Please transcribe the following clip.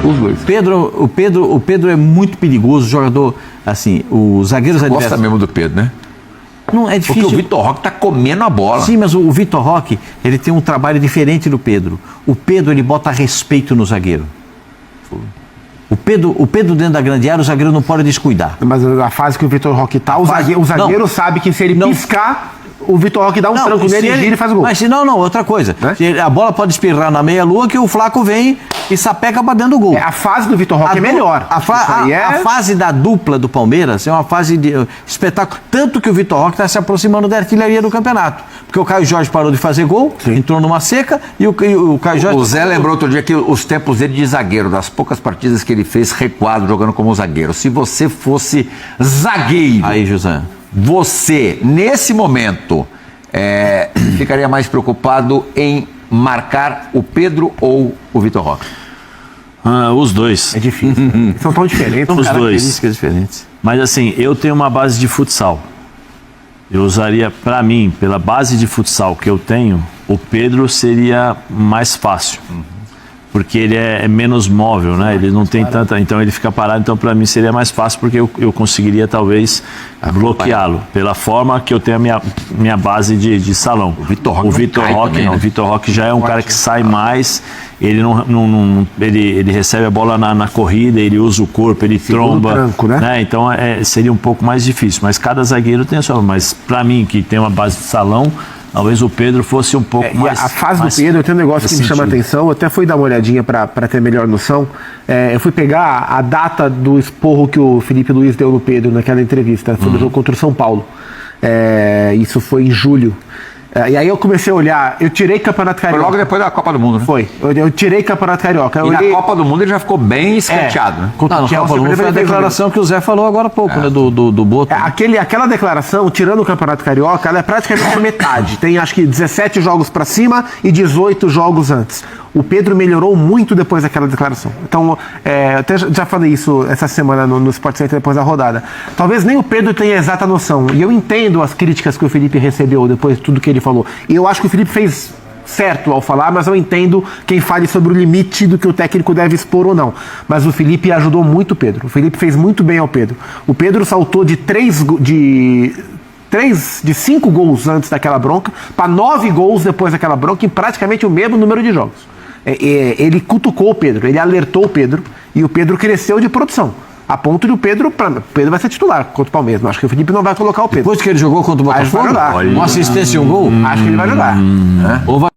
Os dois. O Pedro é muito perigoso, jogador, assim, os zagueiros adversários... Gosta mesmo do Pedro, né? Não, é difícil. Porque o Vitor Roque tá comendo a bola. Sim, mas o Vitor Roque, ele tem um trabalho diferente do Pedro. O Pedro, ele bota respeito no zagueiro. O Pedro dentro da grande área, o zagueiro não pode descuidar. Mas a fase que o Vitor Roque tá, o zagueiro sabe que se ele piscar, o Vitor Roque dá um tranco nele, gira e faz o gol. Mas não, outra coisa. Né? A bola pode espirrar na meia-lua que o Flaco vem e sapeca pra dentro do gol. A fase do Vitor Roque é melhor. A fase da dupla do Palmeiras é uma fase de espetáculo. Tanto que o Vitor Roque está se aproximando da artilharia do campeonato. Porque o Caio Jorge parou de fazer gol, entrou numa seca e o Caio Jorge... O Zé lembrou outro dia que os tempos dele de zagueiro, das poucas partidas que ele fez recuado, jogando como zagueiro. Se você fosse zagueiro... Aí, José... Você, nesse momento, ficaria mais preocupado em marcar o Pedro ou o Vitor Roque? Os dois. É difícil. São tão diferentes. Os dois. Diferentes. Mas assim, eu tenho uma base de futsal. Eu usaria, para mim, pela base de futsal que eu tenho, o Pedro seria mais fácil. Porque ele é menos móvel, né? Ele não tem tanta... Então ele fica parado, então para mim seria mais fácil porque eu conseguiria talvez bloqueá-lo. Pela forma que eu tenho a minha base de salão. O Vitor Roque não. O Vitor Roque já é um cara que sai mais, ele ele recebe a bola na corrida, ele usa o corpo, ele tromba. Tranco, né? Então seria um pouco mais difícil. Mas cada zagueiro tem a sua... Mas para mim, que tem uma base de salão, talvez o Pedro fosse um pouco mais... A fase do Pedro, tem um negócio que me chama a atenção, eu até fui dar uma olhadinha para ter melhor noção. Eu fui pegar a data do esporro que o Felipe Luiz deu no Pedro naquela entrevista, foi no jogo contra o São Paulo. Isso foi em julho. E aí eu comecei a olhar, eu tirei Campeonato Carioca. Foi logo depois da Copa do Mundo, né? Foi. Eu tirei Campeonato Carioca. E na Copa do Mundo ele já ficou bem escanteado, né? Na Copa do Mundo foi a declaração que o Zé falou agora há pouco, né? Do Boto. Aquela declaração, tirando o Campeonato Carioca, ela é praticamente a metade. Tem acho que 17 jogos pra cima e 18 jogos antes. O Pedro melhorou muito depois daquela declaração. Então, até já falei isso essa semana no Sport Center depois da rodada. Talvez nem o Pedro tenha a exata noção. E eu entendo as críticas que o Felipe recebeu depois de tudo que ele falou. E eu acho que o Felipe fez certo ao falar, mas eu entendo quem fale sobre o limite do que o técnico deve expor ou não. Mas o Felipe ajudou muito o Pedro. O Felipe fez muito bem ao Pedro. O Pedro saltou de 5 gols antes daquela bronca para 9 gols depois daquela bronca em praticamente o mesmo número de jogos. Ele cutucou o Pedro, ele alertou o Pedro e o Pedro cresceu de produção. A ponto de o Pedro vai ser titular contra o Palmeiras. Acho que o Felipe não vai colocar o Pedro. Depois que ele jogou contra o Botafogo, vai jogar. Uma assistência e um gol, acho que ele vai jogar. Ou vai